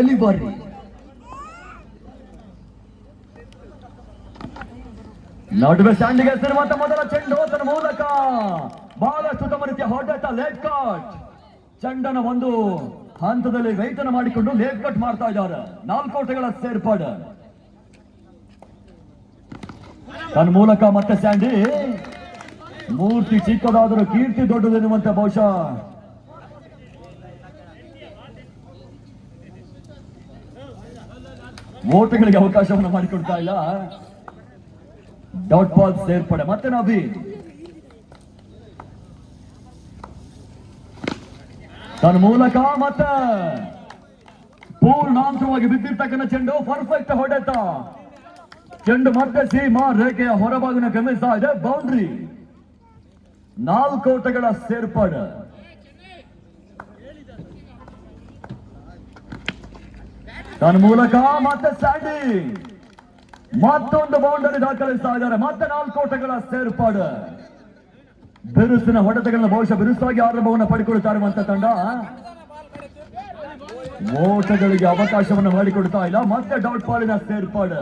Delivery ನಡುವೆ ಸ್ಯಾಂಡಿಗೆ ಸಿರುವಂತ ಮೊದಲ ಚೆಂಡು ತನ್ನ ಮೂಲಕ ಬಹಳಷ್ಟು ತಮ್ಮ ರೀತಿಯ ಹೊಡೆತ ಲೇಟ್ ಕಟ್ ಚೆಂಡನ ಒಂದು ಹಂತದಲ್ಲಿ ವೇತನ ಮಾಡಿಕೊಂಡು ಲೇಟ್ ಕಟ್ ಮಾಡ್ತಾ ಇದ್ದಾರೆ. 4 ಓಟಗಳ ಸೇರ್ಪಾಡು ತನ್ನ ಮೂಲಕ ಮತ್ತೆ ಸ್ಯಾಂಡಿ ಮೂರ್ತಿ ಚಿಕ್ಕದಾದರೂ ಕೀರ್ತಿ ದೊಡ್ಡದೆನ್ನುವಂತೆ ಬಹುಶಃ ಓಟಗಳಿಗೆ ಅವಕಾಶವನ್ನು ಮಾಡಿಕೊಡ್ತಾ ಇಲ್ಲ. ಡಾಟ್ ಬಾಲ್ ಸೇರ್ಪಡೆ ಮತ್ತೆ ನವೀನ್ ತನ್ನ ಮೂಲಕ ಮತ್ತೆ ಪೂರ್ಣಾಂಶವಾಗಿ ಬಿದ್ದಿರ್ತಕ್ಕಂಥ ಚೆಂಡು ಪರ್ಫೆಕ್ಟ್ ಹೊಡೆತ ಚೆಂಡು ಮತ್ತೆ ಸೀಮಾ ರೇಖೆಯ ಹೊರಭಾಗನ ಗಮನಿಸ್ತಾ ಇದೆ. ಬೌಂಡ್ರಿ 4 ಓಟಗಳ ಸೇರ್ಪಡೆ ತನ್ನ ಮೂಲಕ ಮತ್ತೆ ಸ್ಯಾಂಡಿ ಮತ್ತೊಂದು ಬೌಂಡರಿ ದಾಖಲಿಸ್ತಾ ಇದ್ದಾರೆ. ಮತ್ತೆ 4 ಓಟಗಳ ಸೇರ್ಪಾಡು ಬಿರುಸಿನ ಹೊಡೆತಗಳನ್ನ ಬಹುಶಃ ಬಿರುಸಾಗಿ ಆರಂಭವನ್ನು ಪಡೆದುಕೊಳ್ಳುತ್ತಾ ಇರುವಂತ ತಂಡ ಓಟಗಳಿಗೆ ಅವಕಾಶವನ್ನು ಮಾಡಿಕೊಡ್ತಾ ಇಲ್ಲ. ಮತ್ತೆ ಡಾಟ್ ಬಾಲಿನ ಸೇರ್ಪಾಡು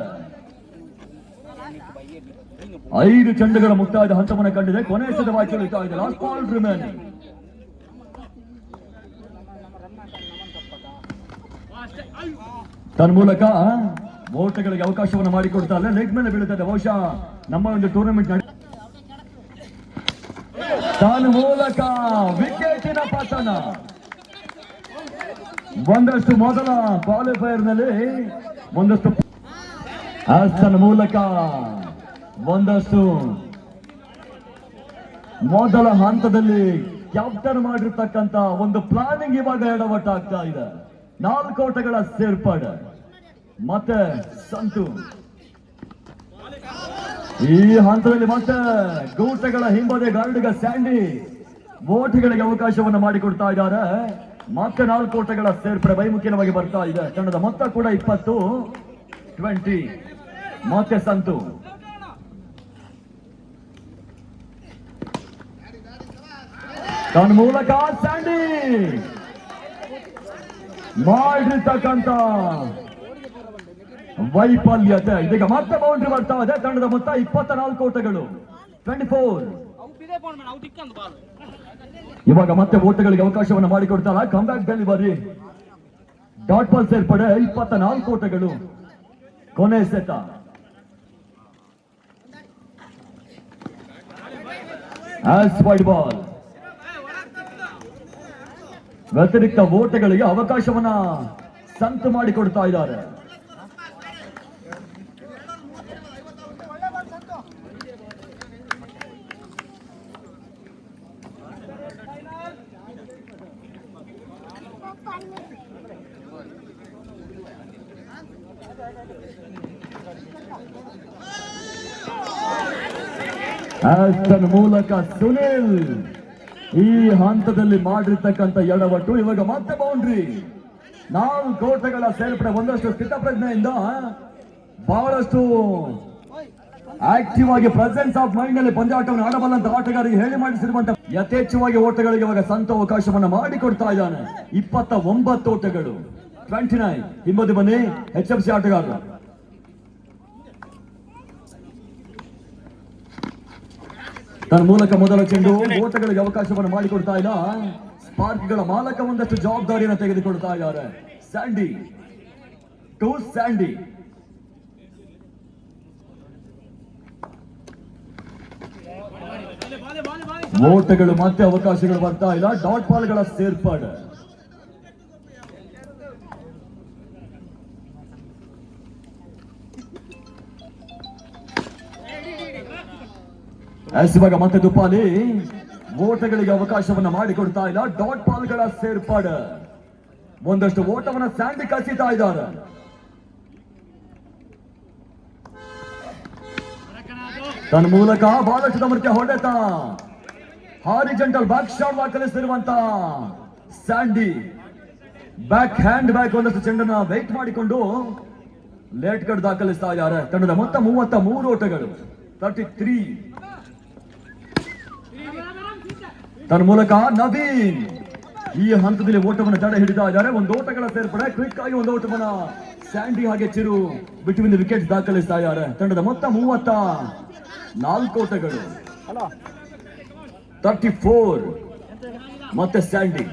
5 ಚೆಂಡುಗಳ ಮುಕ್ತಾಯದ ಹಂತವನ್ನು ಕಂಡಿದೆ. ಕೊನೆ ಎಸೆತವಾಗಿ ಚಲಿತಾ ಇದೆ. ಲಾಸ್ಟ್ ಬಾಲ್ ರಿಮೈನಿಂಗ್ ತನ್ನ ಮೂಲಕ ಓಟಗಳಿಗೆ ಅವಕಾಶವನ್ನು ಮಾಡಿಕೊಡ್ತಾ ಇಲ್ಲ. ಲೆಗ್ ಮೇಲೆ ಬೀಳುತ್ತದೆ. ಬಹುಶಃ ನಮ್ಮ ಒಂದು ಟೂರ್ನಮೆಂಟ್ ತನ್ನ ಮೂಲಕ ವಿಕೆಟಿನ ಪತನ ಒಂದಷ್ಟು ಮೊದಲ ಕ್ವಾಲಿಫೈಯರ್ ನಲ್ಲಿ ಒಂದಷ್ಟು ತನ್ನ ಮೂಲಕ ಒಂದಷ್ಟು ಮೊದಲ ಹಂತದಲ್ಲಿ ಕ್ಯಾಪ್ಟನ್ ಮಾಡಿರ್ತಕ್ಕಂತ ಒಂದು ಪ್ಲಾನಿಂಗ್ ಇವಾಗ ಎಡವಟ್ಟಾಗ್ತಾ ಇದೆ. 4 ಓಟಗಳ ಸೇರ್ಪಾಡು ಮತ್ತೆ ಸಂತು ಈ ಹಂತದಲ್ಲಿ ಮತ್ತೆ ಗೂಟಗಳ ಹಿಂಬದಿ ಗಾರ್ಡ್ಗ ಸ್ಯಾಂಡಿ ಓಟಗಳಿಗೆ ಅವಕಾಶವನ್ನು ಮಾಡಿಕೊಡ್ತಾ ಇದ್ದಾರೆ. ಮತ್ತೆ 4 ಓಟಗಳ ಸೇರ್ಪಡೆ ಬೈಮುಖಿನವಾಗಿ ಬರ್ತಾ ಇದೆ. ತಂಡದ ಮೊತ್ತ ಕೂಡ 20-20 ಮತ್ತೆ ಸಂತು ತನ್ನ ಮೂಲಕ ಸ್ಯಾಂಡಿ ಮಾಡಿರ್ತಕ್ಕಂತ ವೈಫಲ್ಯತೆ ಇದೀಗ ಮತ್ತೆ ಬೌಂಡ್ರಿ ಬರ್ತಾ ಇದೆ. ತಂಡದ ಮೊತ್ತ 24 ಓಟಗಳು 24. ಇವಾಗ ಮತ್ತೆ ಓಟಗಳಿಗೆ ಅವಕಾಶವನ್ನು ಮಾಡಿಕೊಡ್ತಾರ. ಕಮ್ಬ್ಯಾಕ್ ಡೆಲಿವರಿ ಡಾಟ್ ಬಾಲ್ ಸೇರ್ಪಡೆ 24 ಓಟಗಳು ಕೊನೆ ಎಸೆತ ಆಸ್ ವೈಡ್ ಬಾಲ್ ವ್ಯತಿರಿಕ್ತ ಓಟಗಳಿಗೆ ಅವಕಾಶವನ್ನ ಸಂತು ಮಾಡಿಕೊಡ್ತಾ ಇದ್ದಾರೆ. ತನ್ನ ಮೂಲಕ ಸುನಿಲ್ ಈ ಹಂತದಲ್ಲಿ ಮಾಡಿರ್ತಕ್ಕಂಥ ಎಡವಟ್ಟು ಇವಾಗ ಮತ್ತೆ ಬೌಂಡ್ರಿ 4 ಓಟಗಳ ಸೇರ್ಪಡೆ ಒಂದಷ್ಟು ಸ್ಥಿತಪ್ರಜ್ಞೆಯಿಂದ ಬಹಳಷ್ಟು ಆಕ್ಟಿವ್ ಆಗಿ ಪ್ರೆಸೆನ್ಸ್ ಆಫ್ ಮೈಂಡ್ ನಲ್ಲಿ ಪಂದ್ಯಾಟವನ್ನು ಆಡಬಲ್ಲಂತ ಆಟಗಾರರಿಗೆ ಹೇಳಿ ಮಾಡಿಸಿರುವಂತ ಯಥೇಚ್ಛವಾಗಿ ಓಟಗಳಿಗೆ ಇವಾಗ ಸಂತ ಅವಕಾಶವನ್ನ ಮಾಡಿಕೊಡ್ತಾ ಇದ್ದಾನೆ. 29 ಓಟಗಳು 29. ಹಿಂಬದಿ ಬನ್ನಿ HFC ಆಟಗಾರರು. ತನ್ನ ಮೂಲಕ ಮೊದಲ ಚೆಂಡು ಓಟಗಳಿಗೆ ಅವಕಾಶವನ್ನು ಮಾಡಿಕೊಡ್ತಾ ಇಲ್ಲ. ಸ್ಪಾರ್ಕ್ಗಳ ಮಾಲಕ ಒಂದಷ್ಟು ಜವಾಬ್ದಾರಿಯನ್ನು ತೆಗೆದುಕೊಳ್ತಾ ಇದ್ದಾರೆ. ಸ್ಯಾಂಡಿ ಟು ಸ್ಯಾಂಡಿ ಓಟಗಳು ಮತ್ತೆ ಅವಕಾಶಗಳು ಬರ್ತಾ ಇಲ್ಲ. ಡಾಟ್ ಬಾಲ್ಗಳ ಸೇರ್ಪಾಡು ಇವಾಗ ಮತ್ತೆ ದುಪಾಲಿ ಓಟಗಳಿಗೆ ಅವಕಾಶವನ್ನ ಮಾಡಿಕೊಡ್ತಾ ಇಲ್ಲ. ಡಾಟ್ ಬಾಲ್ಗಳ ಸೇರ್ಪಾಡು ಒಂದಷ್ಟು ಓಟವನ್ನ ಸ್ಯಾಂಡಿ ಕಸಿತಾ ಇದ್ದಾರೆ. ತನ್ನ ಮೂಲಕ ಬಹಳಷ್ಟು ಸಮರ್ಥ್ಯ ಹೊಡೆತ ಹಾರಿಜೆಂಟಲ್ ಬ್ಯಾಕ್ ಶಾಟ್ ದಾಖಲಿಸಿರುವಂತ ಸ್ಯಾಂಡಿ ಬ್ಯಾಕ್ ಹ್ಯಾಂಡ್ ಬ್ಯಾಕ್ ಒಂದಷ್ಟು ಚೆಂಡನ್ನ ವೇಟ್ ಮಾಡಿಕೊಂಡು ಲೇಟ್ ಕಟ್ ದಾಖಲಿಸ್ತಾ ಇದ್ದಾರೆ. ತಂಡದ ಮೊತ್ತ 33 ಓಟಗಳು 33. ತನ್ನ ಮೂಲಕ ನವೀನ್ ಈ ಹಂತದಲ್ಲಿ ಓಟವನ್ನು ತಡೆ ಹಿಡಿತಾ ಇದ್ದಾರೆ. ಒಂದು ಓಟಗಳ ಸೇರ್ಪಡೆ, ಕ್ವಿಕ್ ಆಗಿ ಒಂದು ಓಟವನ್ನ ಸ್ಯಾಂಡಿ ಹಾಗೆ ಚಿರು ಬಿಟ್ವೀನ್ ದಿ ವಿಕೆಟ್ ದಾಖಲಿಸ್ತಾ ಇದ್ದಾರೆ. ತಂಡದ ಮೊತ್ತ 34 ಓಟಗಳು. 34 ಮತ್ತೆ ಸ್ಯಾಂಡಿ.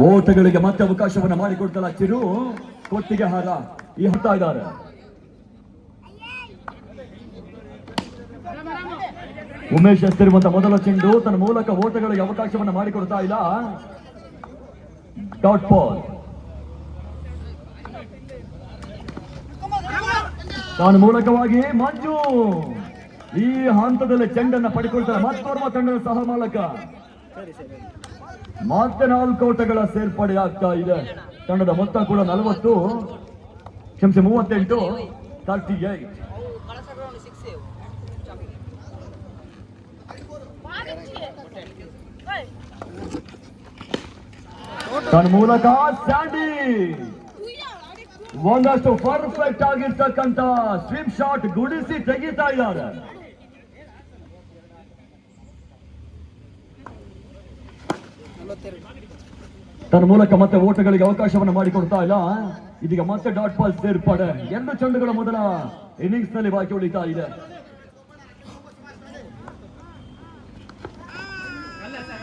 ಓಟಗಳಿಗೆ ಮತ್ತೆ ಅವಕಾಶವನ್ನ ಮಾಡಿಕೊಡ್ತಲ್ಲ ಚಿರು. ಕೊಟ್ಟಿಗೆ ಹಾರ ಈ ಹತ್ತಾ ಇದ್ದಾರೆ. ಉಮೇಶ್ ಎಸ್ತಿರುವಂತ ಮೊದಲ ಚೆಂಡು ತನ್ನ ಮೂಲಕ ಓಟಗಳಿಗೆ ಅವಕಾಶವನ್ನ ಮಾಡಿಕೊಡ್ತಾ ಇಲ್ಲ. Dot ball. ತಾನು ಮೂಲಕವಾಗಿ ಮಂಜು ಈ ಹಂತದಲ್ಲಿ ಚೆಂಡನ್ನ ಪಡೆಕೊಳ್ತಾರೆ. ಮತ್ತೋರ್ವ ತಂಡದ ಸಹ ಮಾಲಕ. ಮತ್ತೆ 4 ಓಟಗಳ ಸೇರ್ಪಡೆ ಆಗ್ತಾ ಇದೆ. ತಂಡದ ಮೊತ್ತ ಕೂಡ 38. 38. ತನ್ನ ಮೂಲಕ ಸ್ಯಾಂಡಿ ಒಂದಷ್ಟು ಪರ್ಫೆಕ್ಟ್ ಆಗಿರ್ತಕ್ಕಂತ ಸ್ವಿಪ್ ಶಾಟ್ ಗುಡಿಸಿ ತೆಗಿತಾ ಇದ್ದಾರೆ. ತನ್ನ ಮೂಲಕ ಮತ್ತೆ ಓಟಗಳಿಗೆ ಅವಕಾಶವನ್ನು ಮಾಡಿಕೊಡ್ತಾ ಇಲ್ಲ. ಇದೀಗ ಮತ್ತೆ ಡಾಟ್ ಬಾಲ್ ಸೇರ್ಪಡೆ. 2 ಚೆಂಡುಗಳ ಮೊದಲ ಇನ್ನಿಂಗ್ಸ್ ನಲ್ಲಿ ಬಾಕಿ ಉಳಿತಾ ಇದೆ.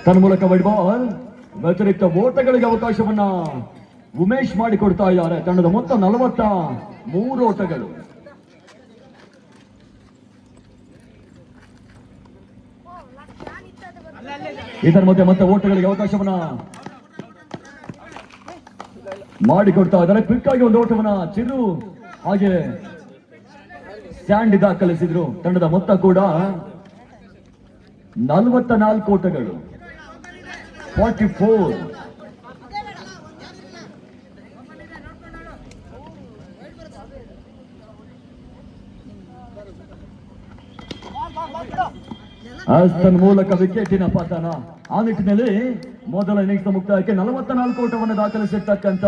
ತನ್ನ ಮೂಲಕ ವೈಡ್ ಬಾಲ್. ವ್ಯತಿರಿಕ್ತ ಓಟಗಳಿಗೆ ಅವಕಾಶವನ್ನ ಉಮೇಶ್ ಮಾಡಿಕೊಡ್ತಾ ಇದ್ದಾರೆ. ತಂಡದ ಮೊತ್ತ 43 ಓಟಗಳು. ಇದರ ಮಧ್ಯೆ ಮತ್ತೆ ಓಟಗಳಿಗೆ ಅವಕಾಶವನ್ನ ಮಾಡಿಕೊಡ್ತಾ ಇದ್ದಾರೆ. ಕ್ವಿಕ್ ಆಗಿ ಒಂದು ಓಟವನ್ನ ಚಿರು ಹಾಗೆ ಸ್ಯಾಂಡಿ ದಾಖಲಿಸಿದ್ರು. ತಂಡದ ಮೊತ್ತ ಕೂಡ 44 ಓಟಗಳು. 44. ತನ್ನ ಮೂಲಕ ವಿಕೆಟಿನ ಪತನ. ಆ ನಿಟ್ಟಿನಲ್ಲಿ ಮೊದಲ ಇನ್ನಿಂಗ್ಸ್ ಮುಕ್ತಾಯಕ್ಕೆ 44 ಓಟವನ್ನು ದಾಖಲಿಸಿರ್ತಕ್ಕಂಥ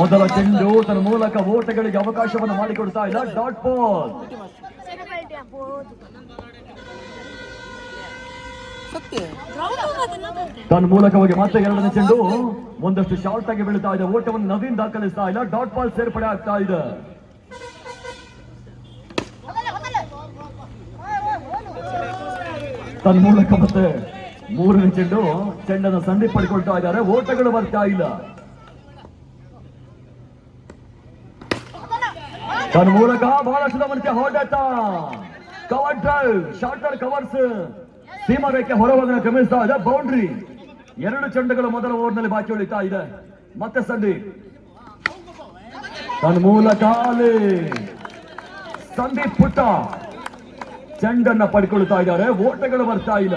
ಮೊದಲ ಚೆಂಡು ತನ್ನ ಮೂಲಕ ಓಟಗಳಿಗೆ ಅವಕಾಶವನ್ನು ಮಾಡಿಕೊಡ್ತಾ ಇಲ್ಲ. Dot ball. ತನ್ನ ಮೂಲಕವಾಗಿ ಮತ್ತೆ 2ನೇ ಚೆಂಡು ಒಂದಷ್ಟು ಶಾರ್ಟ್ ಆಗಿ ಬೀಳ್ತಾ ಇದೆ. ಓಟವನ್ನು ನವೀನ್ ದಾಖಲಿಸ್ತಾ ಇಲ್ಲ. ಡಾಟ್ ಬಾಲ್ ಸೇರ್ಪಡೆ ಆಗ್ತಾ ಇದೆ. ತನ್ನ ಮೂಲಕ ಮತ್ತೆ 3ನೇ ಚೆಂಡು ಚೆಂಡನ್ನು ಸಂದೀಪ್ ಪಡ್ಕೊಳ್ತಾ ಇದ್ದಾರೆ. ಓಟಗಳು ಬರ್ತಾ ಇಲ್ಲ. ತನ್ನ ಮೂಲಕ ಬಹಳಷ್ಟು ಗಮನಿಸಿ ಹೊಡೆತ. Cover drive, shorter covers Seema ರೇಖೆ ಹೊರವನ್ನು ಕ್ರಮಿಸ್ತಾ ಇದೆ. ಬೌಂಡ್ರಿ. 2 ಚೆಂಡುಗಳು ಮೊದಲ ಓವರ್ನಲ್ಲಿ ಬಾಕಿ ಉಳಿತಾ ಇದೆ. ಮತ್ತೆ ಸಂದೀಪ್ ತನ್ನ ಮೂಲಕ ಸಂದೀಪ್ ಪುಟ್ಟ ಚೆಂಡನ್ನ ಪಡ್ಕೊಳ್ತಾ ಇದ್ದಾರೆ. ಓಟಗಳು ಬರ್ತಾ ಇಲ್ಲ.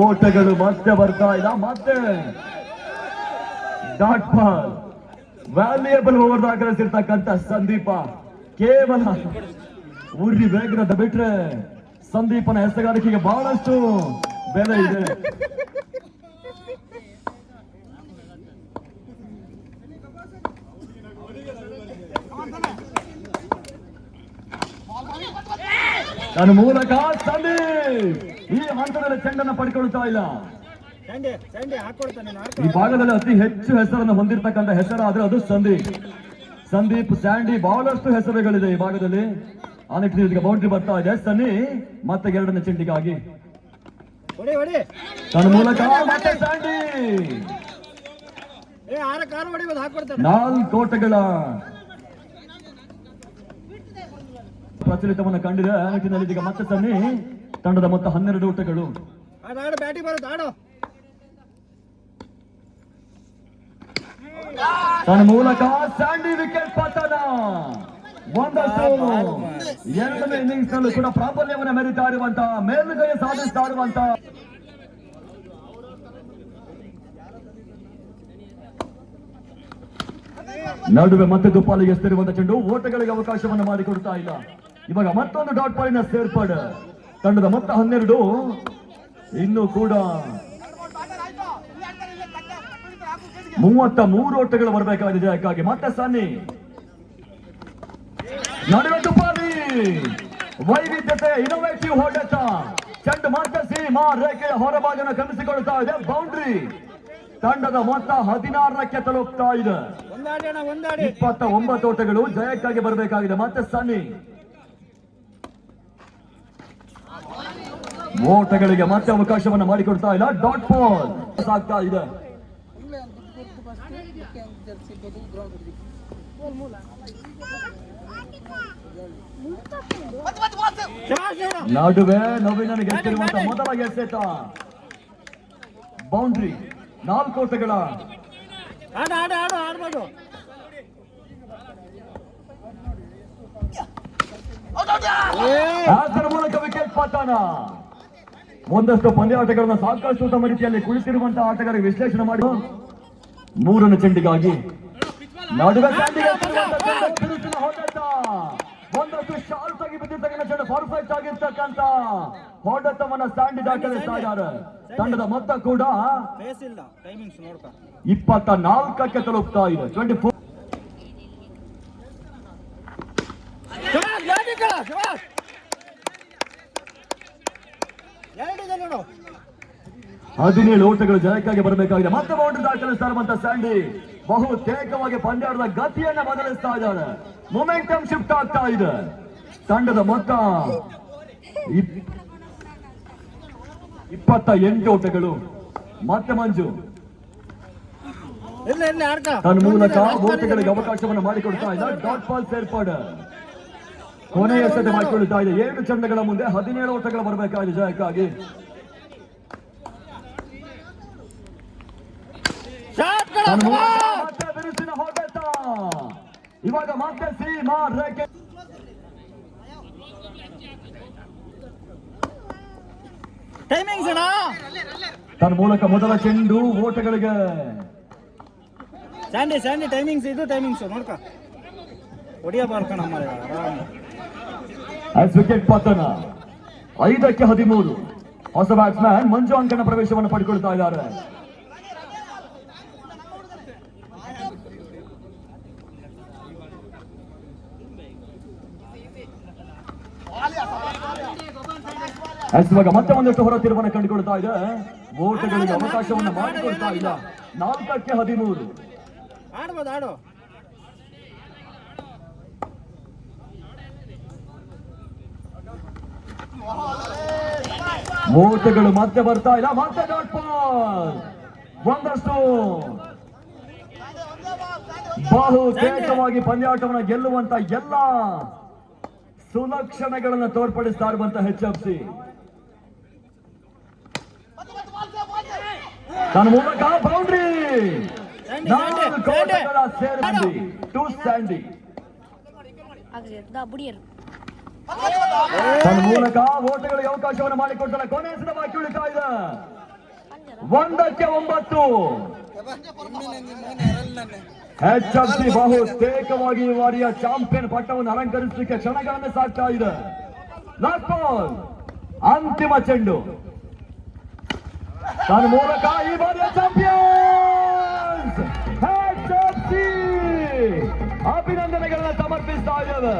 ಓಟಗಳು ಮತ್ತೆ ಬರ್ತಾ ಇಲ್ಲ. ಮತ್ತೆ ಡಾಟ್ ಬಾಲ್. ವ್ಯಾಲ್ಯೂಯಬಲ್ ಓವರ್ ದಾಖಲಿಸಿರ್ತಕ್ಕಂಥ ಸಂದೀಪ ಕೇವಲ ಉರ್ರಿ ವೇಗದ ಬಿಟ್ರೆ ಸಂದೀಪನ ಹೆಸರುಗಾರಿಕೆಗೆ ಬಹಳಷ್ಟು ಬೆಲೆ ಇದೆ. ತನ್ನ ಮೂಲಕ ಸಂದೀಪ್ ಈ ಹಂತದಲ್ಲಿ ಚೆಂಡನ್ನು ಪಡ್ಕೊಳ್ತಾ ಇಲ್ಲ. ಈ ಭಾಗದಲ್ಲಿ ಅತಿ ಹೆಚ್ಚು ಹೆಸರನ್ನು ಹೊಂದಿರತಕ್ಕಂಥ ಹೆಸರಾದ್ರೆ ಅದು ಸಂದೀಪ್. ಸ್ಯಾಂಡಿ ಬಹಳಷ್ಟು ಹೆಸರುಗಳಿದೆ ಈ ಭಾಗದಲ್ಲಿ. ಆ ನಿಟ್ಟಿನಲ್ಲಿ ಬೌಂಡ್ರಿ ಬರ್ತಾ ಇದೆ. ಸನ್ನಿ ಮತ್ತೆ 2ನೇ ಚೆಂಡಿಗಾಗಿ ತನ್ನ ಮೂಲಕ ಮತ್ತೆ ಸ್ಯಾಂಡಿ 4 ಓಟಗಳ ಪ್ರಚಲಿತವನ್ನು ಕಂಡಿದೆ. ಆ ನಿಟ್ಟಿನಲ್ಲಿ ಇದೀಗ ಮತ್ತೆ ಸನ್ನಿ ತಂಡದ ಮೊತ್ತ 12 ಓಟಗಳು. ತನ್ನ ಮೂಲಕ ಸ್ಯಾಂಡಿ ವಿಕೆಟ್ ಪತನ. ಒಂದಷ್ಟು 2ನೇ ಇನ್ನಿಂಗ್ಸ್ ನಲ್ಲೂ ಕೂಡ ಪ್ರಾಬಲ್ಯವನ್ನು ಮೆರೀತಾ ಇರುವಂತಹ ಮೇಲುಗೈ ಸಾಧಿಸ್ತಾ ಇರುವಂತಹ ನಡುವೆ ಮತ್ತೆ ದುಪ್ಪಾಲಿಗೆ ಎಸ್ತಿರುವಂತಹ ಚೆಂಡು ಓಟಗಳಿಗೆ ಅವಕಾಶವನ್ನು ಮಾಡಿಕೊಡ್ತಾ ಇಲ್ಲ. ಇವಾಗ ಮತ್ತೊಂದು ಡಾಟ್ ಬಾಲಿನ ಸೇರ್ಪಡೆ. ತಂಡದ ಮೊತ್ತ 12. ಇನ್ನೂ ಕೂಡ 33 ಓಟಗಳು ಬರಬೇಕಾಗಿದೆ ಅದಕ್ಕಾಗಿ ಮತ್ತೆ ಸನ್ನಿ ನಡುವೆ ತುಪಾಲಿ ವೈವಿಧ್ಯತೆ ಇನೋವೇಟಿವ್ ಹೊಡೆತ ಚೆಂಡು ಮಾರ್ಕಸಿ ರೇಖೆಯ ಹೊರಭಾಗನ ಕನಸಿಕೊಳ್ತಾ ಇದೆ ಬೌಂಡ್ರಿ ತಂಡದ ಮೊತ್ತ 16ಕ್ಕೆ ತಲುಪ್ತಾ ಇದೆ 29 ಓಟಗಳು ಜಯಕ್ಕಾಗಿ ಬರಬೇಕಾಗಿದೆ ಮತ್ತೆ ಸನ್ನಿ ಓಟಗಳಿಗೆ ಮತ್ತೆ ಅವಕಾಶವನ್ನು ಮಾಡಿಕೊಡ್ತಾ ಇಲ್ಲ ಡಾಟ್ ಬಾಲ್ ಸಾಗ್ತಾ ಇದೆ ನಡುವೆ ನವೀನನಿಗೆ ಗೆದ್ದಿರುವಂತಹ ಮೊದಲ ಎಸೆತ ಬೌಂಡ್ರಿ 4 ಓಟಗಳ ಅದರ ಮೂಲಕ ವಿಕೆಟ್ ಪತನ ಒಂದಷ್ಟು ಪಂದ್ಯಾಟಗಳನ್ನ ಸಾಕಷ್ಟು ಉತ್ತಮ ರೀತಿಯಲ್ಲಿ ಕುಳಿತಿರುವಂತಹ ಆಟಗಾರರಿಗೆ ವಿಶ್ಲೇಷಣೆ ಮಾಡಿ 3ನೇ ಚೆಂಡಿಗಾಗಿ ನಡುವೆ ಹೊಡೆತ ಒಂದಷ್ಟು ಶಾರ್ಟ್ ಆಗಿ ಬಿದ್ದಿರ್ತಕ್ಕಂಥ ಚೆಂಡು ಪರ್ಫೆಕ್ಟ್ ಆಗಿರ್ತಕ್ಕಂಥ ಹೊಡೆತವನ್ನ ಸ್ಟ್ಯಾಂಡಿ ದಾಖಲಿಸ್ತಾ ಇದ್ದಾರೆ ತಂಡದ ಮೊತ್ತ ಕೂಡ 24ಕ್ಕೆ ತಲುಪ್ತಾ ಇದೆ 24 17 ಓಟಗಳು ಜಯಕ್ಕಾಗಿ ಬರಬೇಕಾಗಿದೆ ಮತ್ತೆ ಬೌಂಡ್ರಿ ದಾಖಲಿಸ್ತಾ ಇರುವಂತಹ ಸ್ಯಾಂಡಿ ಬಹುತೇಕವಾಗಿ ಪಂದ್ಯಾಟದ ಗತಿಯನ್ನ ಬದಲಿಸ್ತಾ ಇದ್ದಾರೆ ಮೊಮೆಂಟಮ್ ಶಿಫ್ಟ್ ಆಗ್ತಾ ಇದೆ ತಂಡದ ಮೊತ್ತ 28 ಓಟಗಳು ಮತ್ತೆ ಮಂಜು ತನ್ನ ಮೂಲಕ ಓಟಗಳಿಗೆ ಅವಕಾಶವನ್ನು ಮಾಡಿಕೊಡ್ತಾ ಇದ್ದಾರೆ ಡಾಟ್ ಬಾಲ್ ಸೇರ್ಪಡೆ ಕೊನೆಯ ಎಸೆತ ಮಾಡಿಕೊಳ್ತಾ ಇದೆ 7 ಚೆಂಡುಗಳ ಮುಂದೆ 17 ಓಟಗಳು ಬರಬೇಕಾಗಿದೆ ಜಯಕ್ಕಾಗಿ ಮತ್ತೆ ಬಿರುಸಿನ ಹೊಡೆತ ಇವಾಗ ಮತ್ತೆ ರೇಖೆ ತನ್ನ ಮೂಲಕ ಮೊದಲ ಚೆಂಡು ಓಟಗಳಿಗೆ ಸ್ಯಾಂಡಿ ಟೈಮಿಂಗ್ಸ್ ಇದು ಟೈಮಿಂಗ್ಸ್ ನೋಡ್ಕ ಒಡಿಯ ಬಾಲ್ ಕಣ ವಿಕೆಟ್ ಪತನ 5ಕ್ಕೆ 13 ಹೊಸ ಬ್ಯಾಟ್ಸ್ಮನ್ ಮಂಜು ಅಂಕಣ ಪ್ರವೇಶವನ್ನು ಪಡೆದುಕೊಳ್ತಾ ಇದ್ದಾರೆ ಇವಾಗ ಮತ್ತೆ ಒಂದಷ್ಟು ಹೊರ ತಿರುವನ್ನು ಕಂಡುಕೊಳ್ತಾ ಇದೆ ಓಟಗಳಿಗೆ ಅವಕಾಶವನ್ನು ಮಾಡಿಕೊಳ್ತಾ ಇಲ್ಲ 4ಕ್ಕೆ 13 ಆಡೋ ಓಟಗಳು ಮತ್ತೆ ಬರ್ತಾ ಇಲ್ಲ ಮತ್ತೆ ಡಾಟ್ ಬಾಲ್ ಒಂದಷ್ಟು ಬಹುತೇಕವಾಗಿ ಪಂದ್ಯಾಟವನ್ನು ಗೆಲ್ಲುವಂತ ಎಲ್ಲ ಸುಲಕ್ಷಣಗಳನ್ನು ತೋರ್ಪಡಿಸ್ತಾ ಇರುವಂತಹ HFC ತನ್ನ ಮೂಲಕ ಬೌಂಡ್ರಿ ಟು ಸ್ಟ್ಯಾಂಡಿ ತನ್ನ ಮೂಲಕ ಓಟಗಳಿಗೆ ಅವಕಾಶವನ್ನು ಮಾಡಿಕೊಡ್ತಾರೆ ಕೊನೆಯ ಸಲ ಬಾಕಿ ಉಳಿತಾ ಇದೆ 1ಕ್ಕೆ 9 HFC ಬಹುತೇಕವಾಗಿ ಈ ಬಾರಿಯ ಚಾಂಪಿಯನ್ ಪಟ್ಟವನ್ನು ಅಲಂಕರಿಸಲಿಕ್ಕೆ ಕ್ಷಣಗಳನ್ನು ಸಾಕ್ತಾ ಇದೆ ಲಾಸ್ಟ್ ಬಾಲ್ ಅಂತಿಮ ಚೆಂಡು ತನ್ನ ಮೂಲಕ ಈ ಬಾರಿಯ ಚಾಂಪಿಯನ್ಸ್ HFC ಅಭಿನಂದನೆಗಳನ್ನ ಸಮರ್ಪಿಸ್ತಾ ಇದ್ದೇವೆ